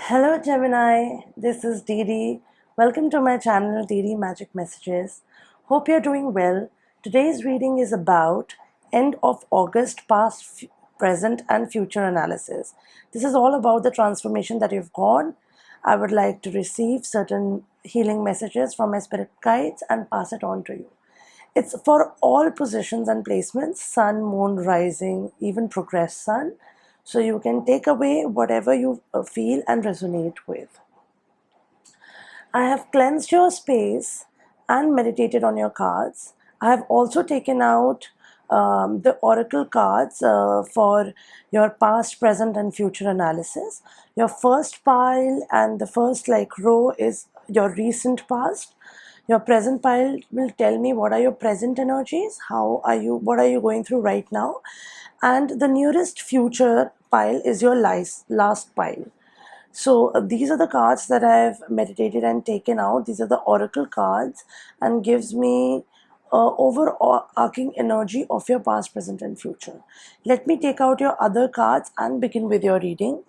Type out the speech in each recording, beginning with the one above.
Hello Gemini, this is Didi. Welcome to my channel Didi Magic Messages. Hope you're doing well. Today's reading is about end of August past, present and future analysis. This is all about the transformation that you've gone. I would like to receive certain healing messages from my spirit guides and pass it on to you. It's for all positions and placements, sun, moon, rising, even progress sun. So you can take away whatever you feel and resonate with. I have cleansed your space and meditated on your cards. I have also taken out the oracle cards for your past, present, and future analysis. Your first pile and the first row is your recent past. Your present pile will tell me what are your present energies, what are you going through right now, and the nearest future pile is your last pile. So these are the cards that I've meditated and taken out. These are the oracle cards and gives me overarching energy of your past, present, and future. Let me take out your other cards and begin with your reading.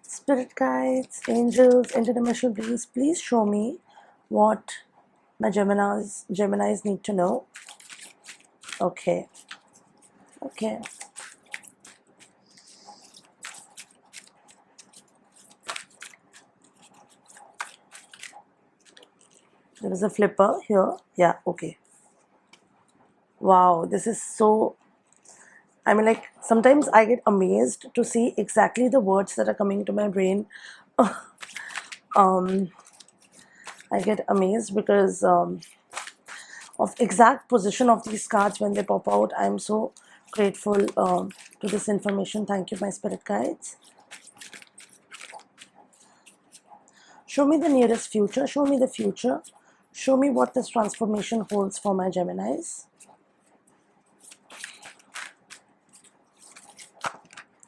Spirit guides, angels, interdimensional beings, please show me what my Geminis need to know. Okay. There is a flipper here. Yeah, okay. Wow, this is so... sometimes I get amazed to see exactly the words that are coming to my brain. I get amazed because of exact position of these cards when they pop out. I'm so grateful to this information. Thank you, my spirit guides. Show me the nearest future. Show me the future. Show me what this transformation holds for my Geminis.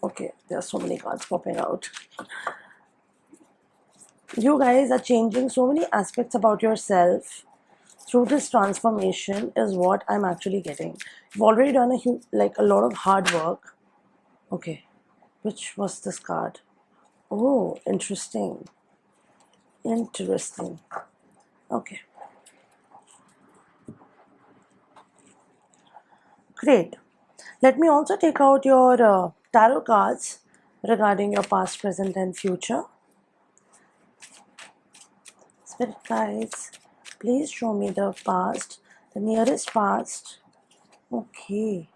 Okay, there are so many cards popping out. You guys are changing so many aspects about yourself through this transformation is what I'm actually getting. You've already done a lot of hard work. Okay, which was this card? Oh, interesting. Okay. Great. Let me also take out your tarot cards regarding your past, present, and future. Spirit guides, please show me the past, the nearest past. Okay.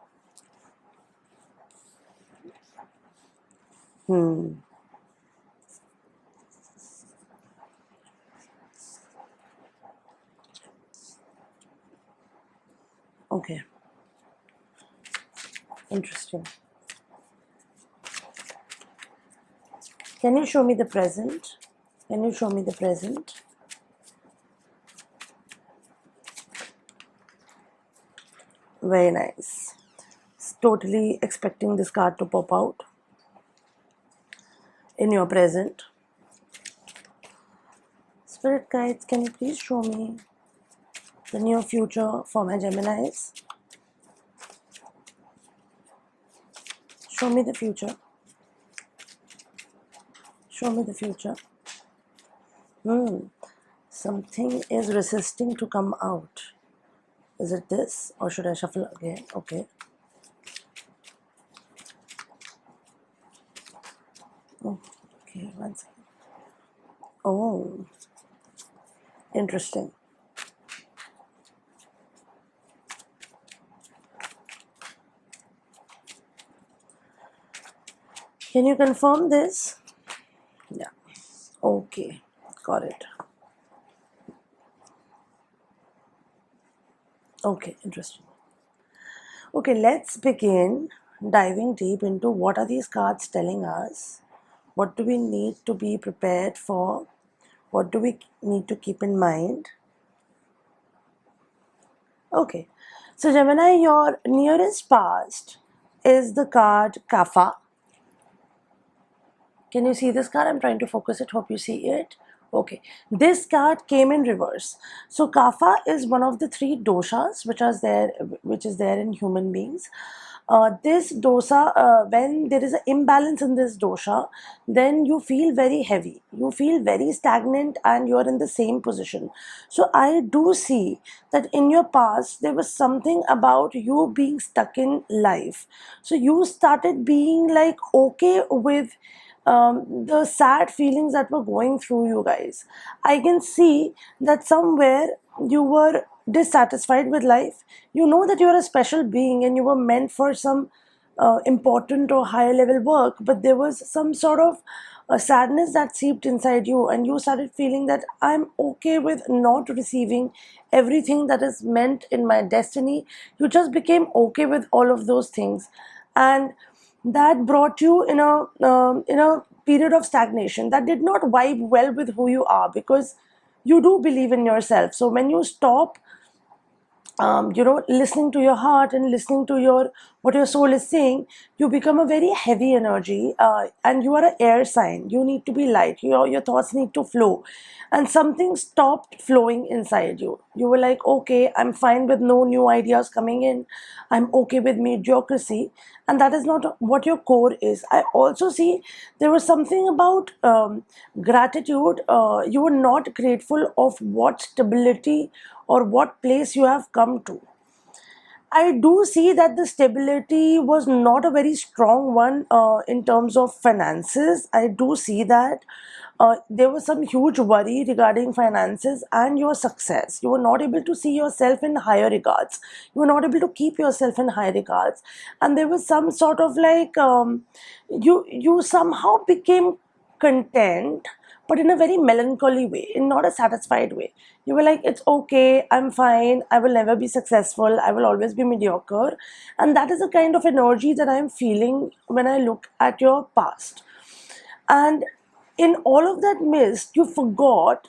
Okay. Interesting. Can you show me the present? Can you show me the present? Very nice. Totally expecting this card to pop out in your present. Spirit guides, can you please show me the near future for my Geminis? Show me the future. Show me the future. Something is resisting to come out. Is it this, or should I shuffle again? Okay. Okay, one second. Oh, interesting. Can you confirm this? Yeah. Okay, got it. Okay, interesting. Okay, let's begin diving deep into what are these cards telling us. What do we need to be prepared for? What do we need to keep in mind? Okay, so Gemini, your nearest past is the card Kapha. Can you see this card? I'm trying to focus it. Hope you see it. Okay, this card came in reverse. So Kapha is one of the three doshas which is there in human beings. This dosa, when there is an imbalance in this dosha, then you feel very heavy, you feel very stagnant, and you're in the same position. So I do see that in your past there was something about you being stuck in life. So you started being like okay with the sad feelings that were going through you guys. I can see that somewhere you were dissatisfied with life. You know that you're a special being and you were meant for some important or higher level work, but there was some sort of sadness that seeped inside you, and you started feeling that I'm okay with not receiving everything that is meant in my destiny. You just became okay with all of those things, and that brought you in a period of stagnation that did not vibe well with who you are, because you do believe in yourself. So when you stop listening to your heart and listening to your what your soul is saying, you become a very heavy energy, and you are an air sign. You need to be light. Your thoughts need to flow, and something stopped flowing inside you. You were like, okay, I'm fine with no new ideas coming in. I'm okay with mediocrity, and that is not what your core is. I also see there was something about gratitude. You were not grateful of what stability or what place you have come to. I do see that the stability was not a very strong one in terms of finances. I do see that there was some huge worry regarding finances and your success. You were not able to see yourself in higher regards. You were not able to keep yourself in higher regards, and there was some sort of like you somehow became content, but in a very melancholy way, in not a satisfied way. You were like, it's okay, I'm fine, I will never be successful, I will always be mediocre. And that is the kind of energy that I'm feeling when I look at your past. And in all of that mist, you forgot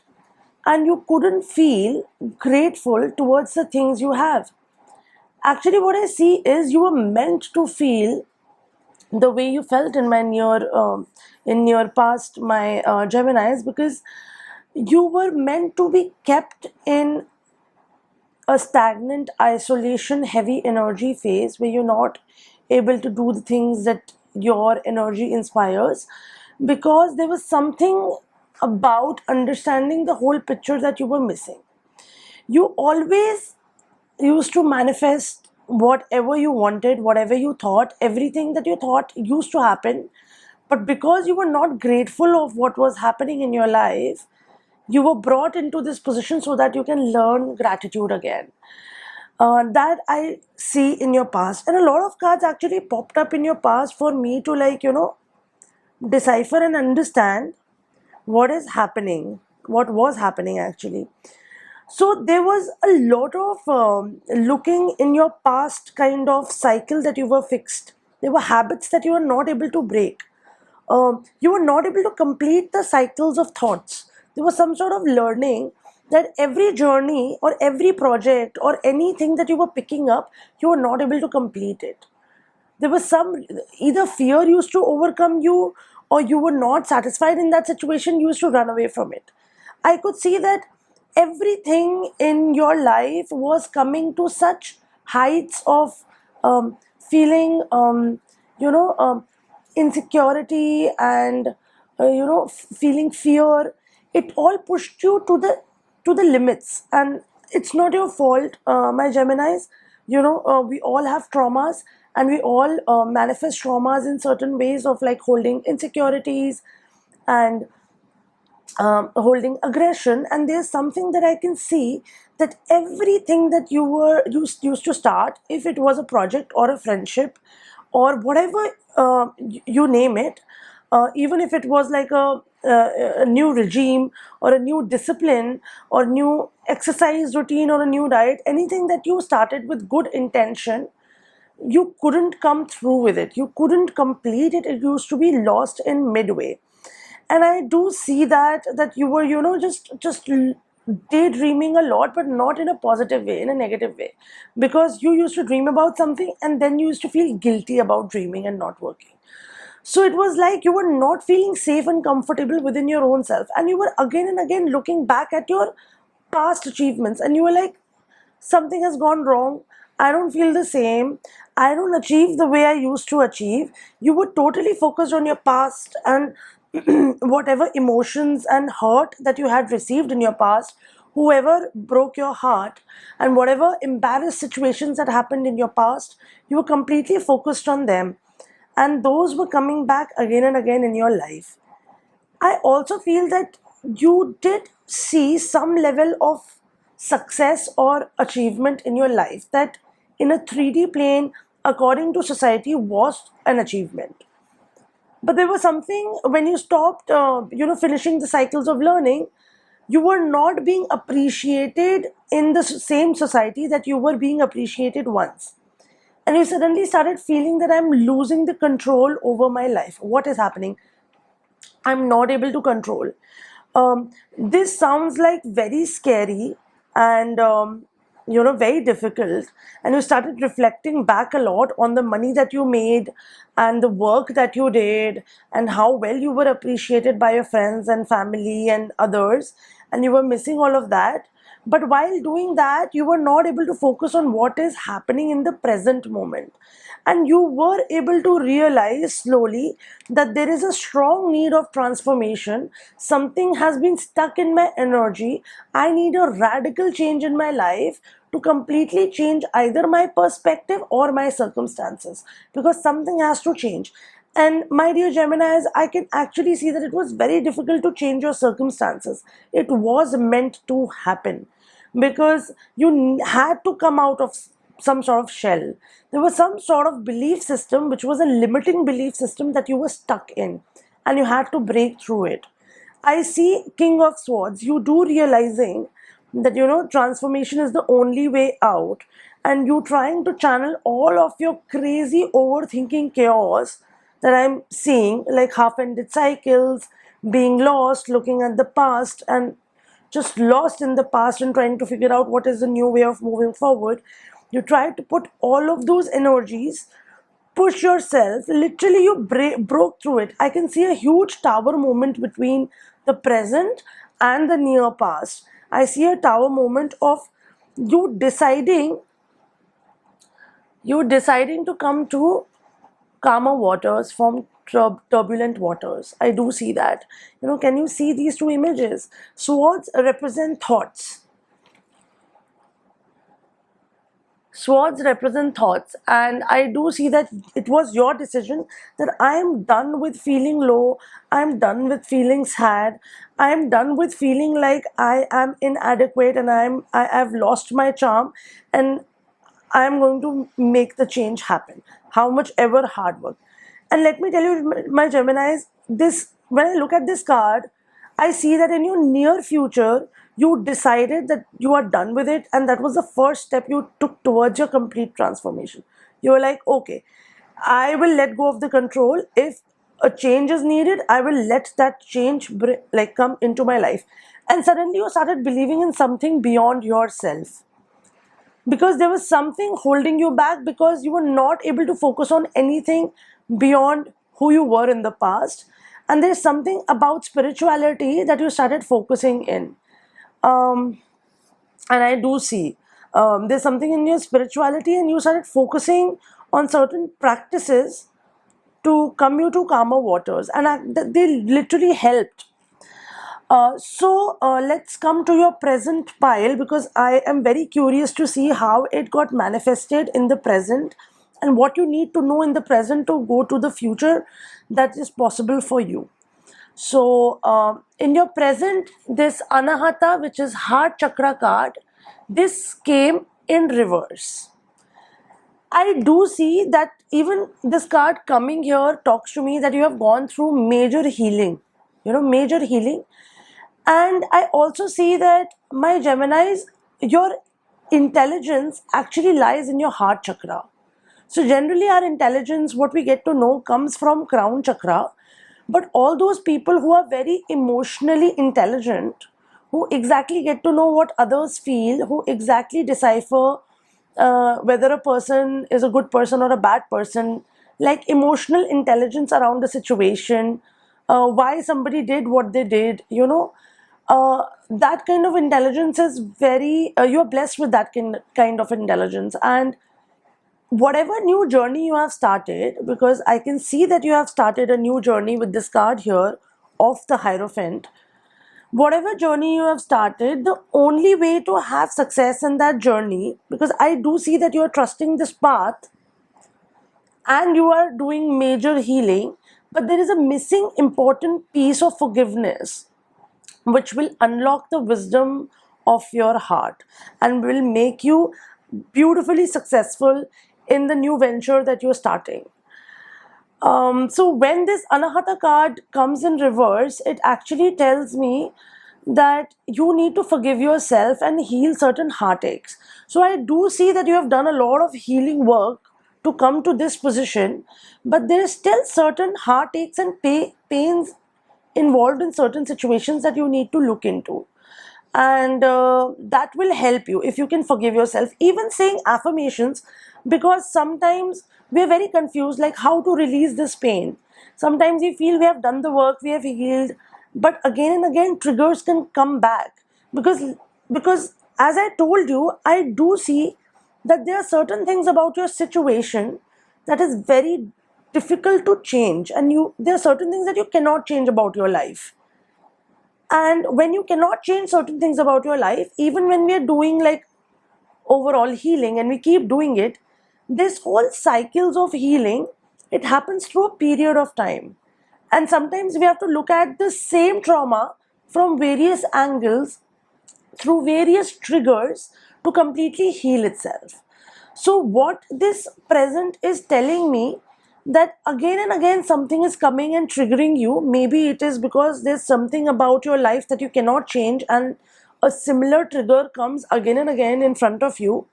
and you couldn't feel grateful towards the things you have. Actually, what I see is you were meant to feel the way you felt in your past, my Geminis, because you were meant to be kept in a stagnant isolation heavy energy phase where you're not able to do the things that your energy inspires, because there was something about understanding the whole picture that you were missing. You always used to manifest whatever you wanted, whatever you thought, everything that you thought used to happen. But because you were not grateful of what was happening in your life, you were brought into this position so that you can learn gratitude again. That I see in your past. And a lot of cards actually popped up in your past for me to, like, decipher and understand what is happening, what was happening actually. So there was a lot of looking in your past kind of cycle that you were fixed. There were habits that you were not able to break. You were not able to complete the cycles of thoughts. There was some sort of learning that every journey or every project or anything that you were picking up, you were not able to complete it. There was some, either fear used to overcome you, or you were not satisfied in that situation, you used to run away from it. I could see that everything in your life was coming to such heights of feeling you know um, insecurity and feeling fear. It all pushed you to the limits, and it's not your fault, my Geminis. We all have traumas, and we all manifest traumas in certain ways of like holding insecurities and holding aggression. And there's something that I can see, that everything that used to start, if it was a project or a friendship or whatever, you name it, even if it was like a new regime or a new discipline or new exercise routine or a new diet, anything that you started with good intention, you couldn't come through with it, you couldn't complete it, it used to be lost in midway. And I do see that you were just daydreaming a lot, but not in a positive way, in a negative way, because you used to dream about something and then you used to feel guilty about dreaming and not working. So it was like you were not feeling safe and comfortable within your own self, and you were again and again looking back at your past achievements, and you were like, something has gone wrong. I don't feel the same. I don't achieve the way I used to achieve. You were totally focused on your past and whatever emotions and hurt that you had received in your past, whoever broke your heart, and whatever embarrassed situations that happened in your past, you were completely focused on them. And those were coming back again and again in your life. I also feel that you did see some level of success or achievement in your life that in a 3D plane, according to society, was an achievement. But there was something when you stopped, finishing the cycles of learning, you were not being appreciated in the same society that you were being appreciated once. And you suddenly started feeling that I'm losing the control over my life. What is happening? I'm not able to control. This sounds like very scary and very difficult. And you started reflecting back a lot on the money that you made and the work that you did and how well you were appreciated by your friends and family and others, and you were missing all of that. But while doing that, you were not able to focus on what is happening in the present moment. And you were able to realize slowly that there is a strong need of transformation. Something has been stuck in my energy. I need a radical change in my life to completely change either my perspective or my circumstances, because something has to change. And my dear Geminis, I can actually see that it was very difficult to change your circumstances. It was meant to happen because you had to come out of some sort of shell. There was some sort of belief system which was a limiting belief system that you were stuck in, and you had to break through it. I see King of Swords. You do realizing that transformation is the only way out, and you trying to channel all of your crazy overthinking chaos that I'm seeing, like half-ended cycles, being lost, looking at the past, and just lost in the past and trying to figure out what is the new way of moving forward. You try to put all of those energies, push yourself, literally you broke through it. I can see a huge tower moment between the present and the near past. I see a tower moment of you deciding to come to calmer waters from turbulent waters. I do see that. Can you see these two images? Swords represent thoughts. Swords represent thoughts, and I do see that it was your decision that I am done with feeling low, I am done with feeling sad, I am done with feeling like I am inadequate and I've lost my charm, and I am going to make the change happen, how much ever hard work. And let me tell you, my Geminis, this when I look at this card, I see that in your near future, you decided that you are done with it, and that was the first step you took towards your complete transformation. You were like, okay, I will let go of the control. If a change is needed, I will let that change come into my life. And suddenly you started believing in something beyond yourself, because there was something holding you back, because you were not able to focus on anything beyond who you were in the past. And there's something about spirituality that you started focusing in. And I do see there's something in your spirituality, and you started focusing on certain practices to come you to calmer waters, and they literally helped. Let's come to your present pile, because I am very curious to see how it got manifested in the present and what you need to know in the present to go to the future that is possible for you. So, in your present, this Anahata, which is heart chakra card, this came in reverse. I do see that even this card coming here talks to me that you have gone through major healing, major healing. And I also see that, my Geminis, your intelligence actually lies in your heart chakra. So generally our intelligence, what we get to know, comes from crown chakra. But all those people who are very emotionally intelligent, who exactly get to know what others feel, who exactly decipher whether a person is a good person or a bad person, like emotional intelligence around the situation, why somebody did what they did, that kind of intelligence is very, you're blessed with that kind of intelligence. And whatever new journey you have started, because I can see that you have started a new journey with this card here of the Hierophant. Whatever journey you have started, the only way to have success in that journey, because I do see that you are trusting this path and you are doing major healing, but there is a missing important piece of forgiveness which will unlock the wisdom of your heart and will make you beautifully successful in the new venture that you're starting. So when this Anahata card comes in reverse, it actually tells me that you need to forgive yourself and heal certain heartaches. So I do see that you have done a lot of healing work to come to this position, but there is still certain heartaches and pains involved in certain situations that you need to look into. And that will help you if you can forgive yourself. Even saying affirmations, because sometimes we are very confused like how to release this pain. Sometimes we feel we have done the work, we have healed, but again and again triggers can come back, because as I told you, I do see that there are certain things about your situation that is very difficult to change, and you there are certain things that you cannot change about your life. And when you cannot change certain things about your life, even when we are doing like overall healing and we keep doing it, this whole cycles of healing, it happens through a period of time. And sometimes we have to look at the same trauma from various angles, through various triggers, to completely heal itself. So what this present is telling me, that again and again something is coming and triggering you. Maybe it is because there's something about your life that you cannot change, and a similar trigger comes again and again in front of you.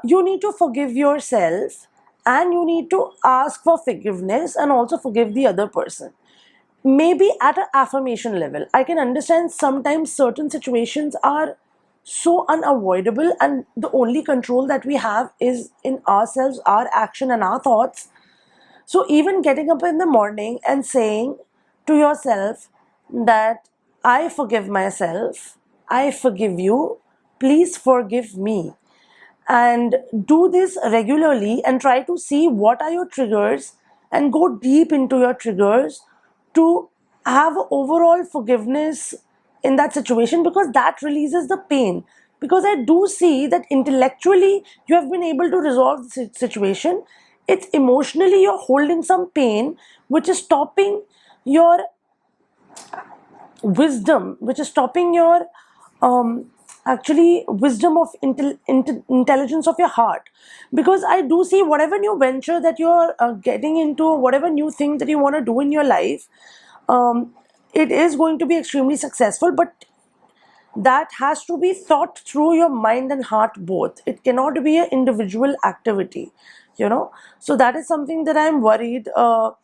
You need to forgive yourself, and you need to ask for forgiveness and also forgive the other person. Maybe at an affirmation level, I can understand sometimes certain situations are so unavoidable, and the only control that we have is in ourselves, our action, and our thoughts. So, even getting up in the morning and saying to yourself that I forgive myself, I forgive you, please forgive me, and do this regularly and try to see what are your triggers and go deep into your triggers to have overall forgiveness in that situation, because that releases the pain. Because I do see that intellectually you have been able to resolve the situation, it's emotionally you're holding some pain which is stopping your wisdom, which is stopping your actually wisdom of intelligence of your heart. Because I do see whatever new venture that you're getting into, whatever new thing that you want to do in your life, it is going to be extremely successful, but that has to be thought through your mind and heart both. It cannot be an individual activity, you know. So that is something that I'm worried, not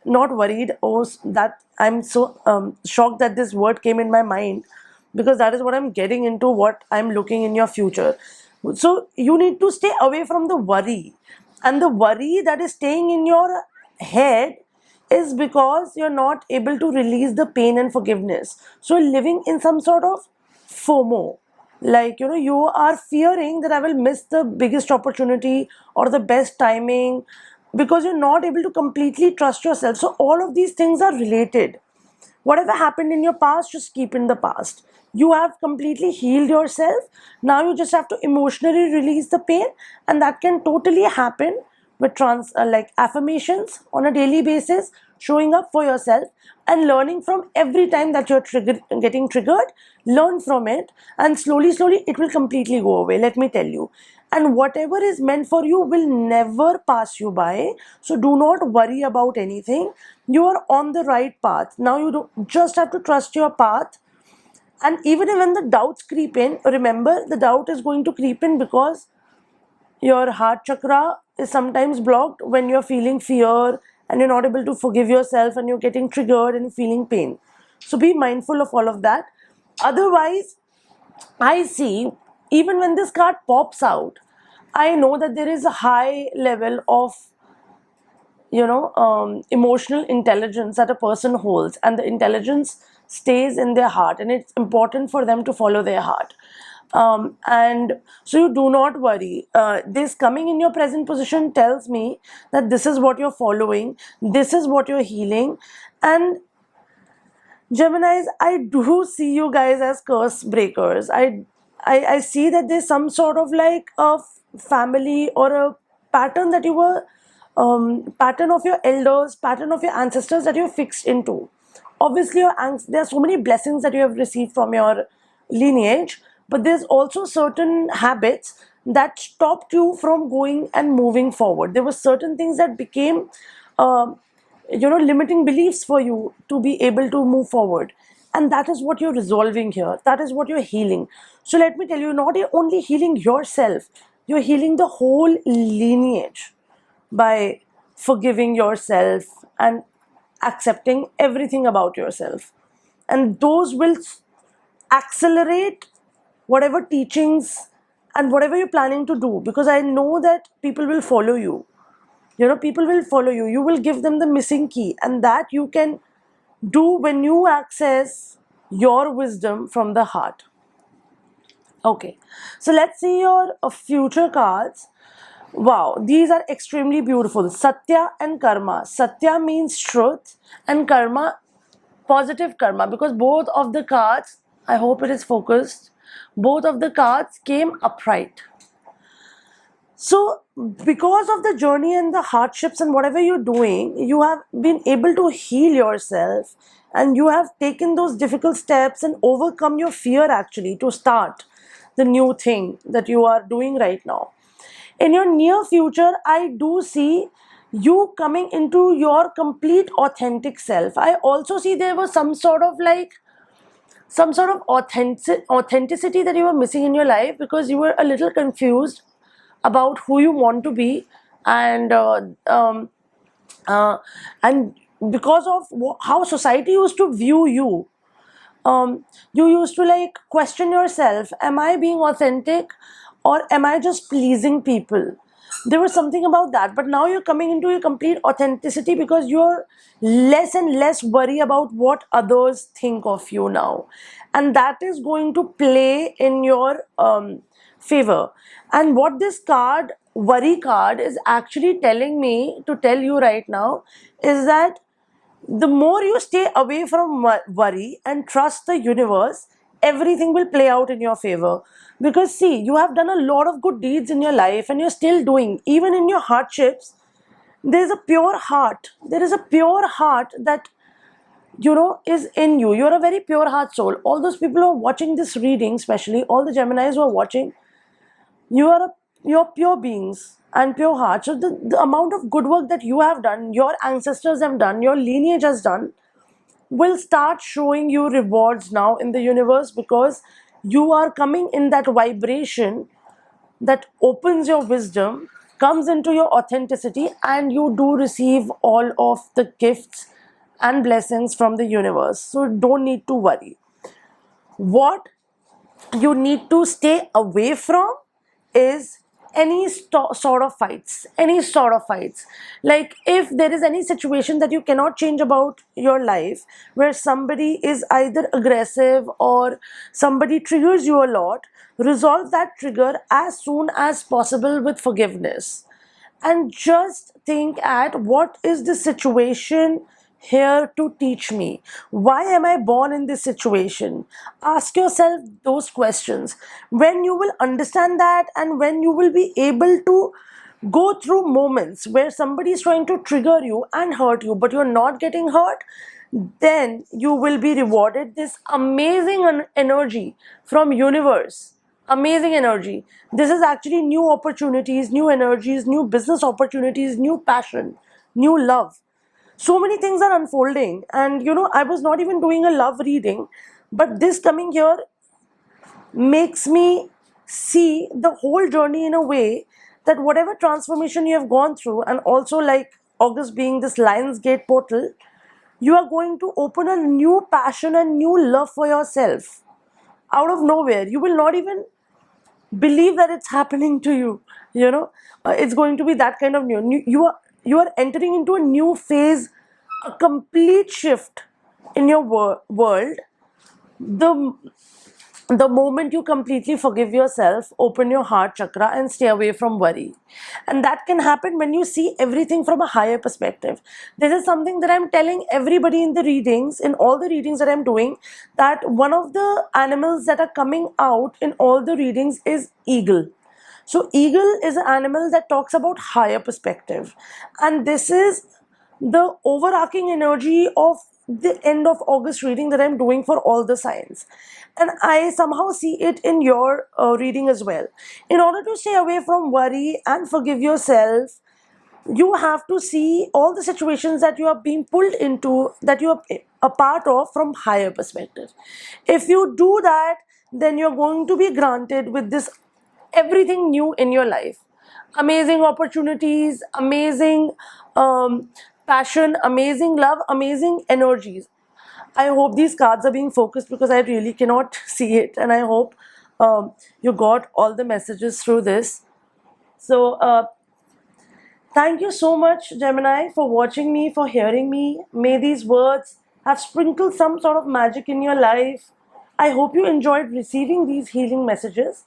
worried, that I'm so shocked that this word came in my mind, because that is what I'm getting into, what I'm looking in your future. So you need to stay away from the worry, and the worry that is staying in your head is because you're not able to release the pain and forgiveness. So living in some sort of FOMO, like, you know, you are fearing that I will miss the biggest opportunity or the best timing, because you're not able to completely trust yourself. So all of these things are related. Whatever happened in your past, just keep in the past. You have completely healed yourself. Now you just have to emotionally release the pain, and that can totally happen with like affirmations on a daily basis, showing up for yourself and learning from every time that you're getting triggered. Learn from it, and slowly it will completely go away, let me tell you. And whatever is meant for you will never pass you by. So do not worry about anything. You are on the right path. Now you don't just have to trust your path. And even when the doubts creep in, remember, the doubt is going to creep in because your heart chakra is sometimes blocked when you're feeling fear and you're not able to forgive yourself and you're getting triggered and feeling pain. So be mindful of all of that. Otherwise, I see, even when this card pops out, I know that there is a high level of, emotional intelligence that a person holds, and the intelligence stays in their heart, and it's important for them to follow their heart. And so you do not worry. This coming in your present position tells me that this is what you're following, this is what you're healing. And Geminis, I do see you guys as curse breakers. I see that there's some sort of like a family or a pattern that you were, pattern of your elders, pattern of your ancestors that you're fixed into. Obviously, there are so many blessings that you have received from your lineage, but there's also certain habits that stopped you from going and moving forward. There were certain things that became limiting beliefs for you to be able to move forward, and that is what you're resolving here, that is what you're healing. So let me tell you, not only healing yourself, you're healing the whole lineage by forgiving yourself and accepting everything about yourself, and those will accelerate whatever teachings and whatever you're planning to do, because I know that people will follow you. People will follow you. You will give them the missing key, and that you can do when you access your wisdom from the heart. Okay, so let's see your future cards. Wow, these are extremely beautiful. Satya and Karma. Satya means truth, and Karma, positive karma, because both of the cards, I hope it is focused, both of the cards came upright. So, because of the journey and the hardships and whatever you're doing, you have been able to heal yourself, and you have taken those difficult steps and overcome your fear actually to start the new thing that you are doing right now. In your near future, I do see you coming into your complete authentic self. I also see there was some sort of authenticity that you were missing in your life, because you were a little confused about who you want to be, and uh, and because of how society used to view you, you used to like question yourself, am I being authentic, or am I just pleasing people? There was something about that, but now you're coming into your complete authenticity, because you're less and less worried about what others think of you now, and that is going to play in your favor. And what this card, worry card, is actually telling me to tell you right now is that the more you stay away from worry and trust the universe, everything will play out in your favor. Because see, you have done a lot of good deeds in your life, and you're still doing, even in your hardships. There's a pure heart. There is a pure heart that is in you. You're a very pure heart soul. All those people who are watching this reading, especially all the Geminis who are watching, you're pure beings and pure heart. So the amount of good work that you have done, your ancestors have done, your lineage has done, will start showing you rewards now in the universe, because you are coming in that vibration that opens your wisdom, comes into your authenticity, and you do receive all of the gifts and blessings from the universe. So don't need to worry. What you need to stay away from is any sort of fights. Like, if there is any situation that you cannot change about your life, where somebody is either aggressive or somebody triggers you a lot, resolve that trigger as soon as possible with forgiveness, and just think at what is the situation here to teach me? Why am I born in this situation? Ask yourself those questions. When you will understand that, and when you will be able to go through moments where somebody is trying to trigger you and hurt you, but you're not getting hurt, then you will be rewarded this amazing energy from universe. Amazing energy. This is actually new opportunities, new energies, new business opportunities, new passion, new love. So many things are unfolding, and I was not even doing a love reading, but this coming here makes me see the whole journey in a way that whatever transformation you have gone through, and also like August being this Lions Gate portal, you are going to open a new passion and new love for yourself out of nowhere. You will not even believe that it's happening to you. It's going to be that kind of new. You are entering into a new phase, a complete shift in your world, the the moment you completely forgive yourself, open your heart chakra and stay away from worry. And that can happen when you see everything from a higher perspective. This is something that I'm telling everybody in the readings, in all the readings that I'm doing, that one of the animals that are coming out in all the readings is eagle. So eagle is an animal that talks about higher perspective, and this is the overarching energy of the end of August reading that I'm doing for all the signs. And I somehow see it in your reading as well. In order to stay away from worry and forgive yourself, you have to see all the situations that you are being pulled into, that you are a part of, from higher perspective. If you do that, then you're going to be granted with this everything new in your life, amazing opportunities, amazing passion, amazing love, amazing energies. I hope these cards are being focused because I really cannot see it, and I hope you got all the messages through this. So thank you so much, Gemini, for watching me, for hearing me. May these words have sprinkled some sort of magic in your life. I hope you enjoyed receiving these healing messages.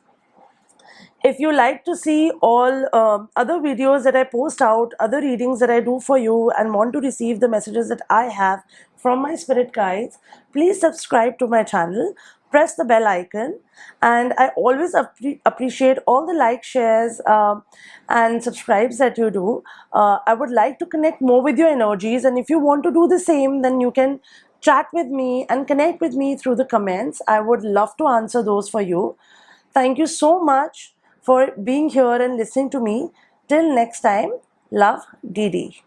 If you like to see all other videos that I post out, other readings that I do for you, and want to receive the messages that I have from my spirit guides, please subscribe to my channel, press the bell icon, and I always appreciate all the like, shares, and subscribes that you do. I would like to connect more with your energies, and if you want to do the same, then you can chat with me and connect with me through the comments. I would love to answer those for you. Thank you so much for being here and listening to me. Till next time, love, Didi.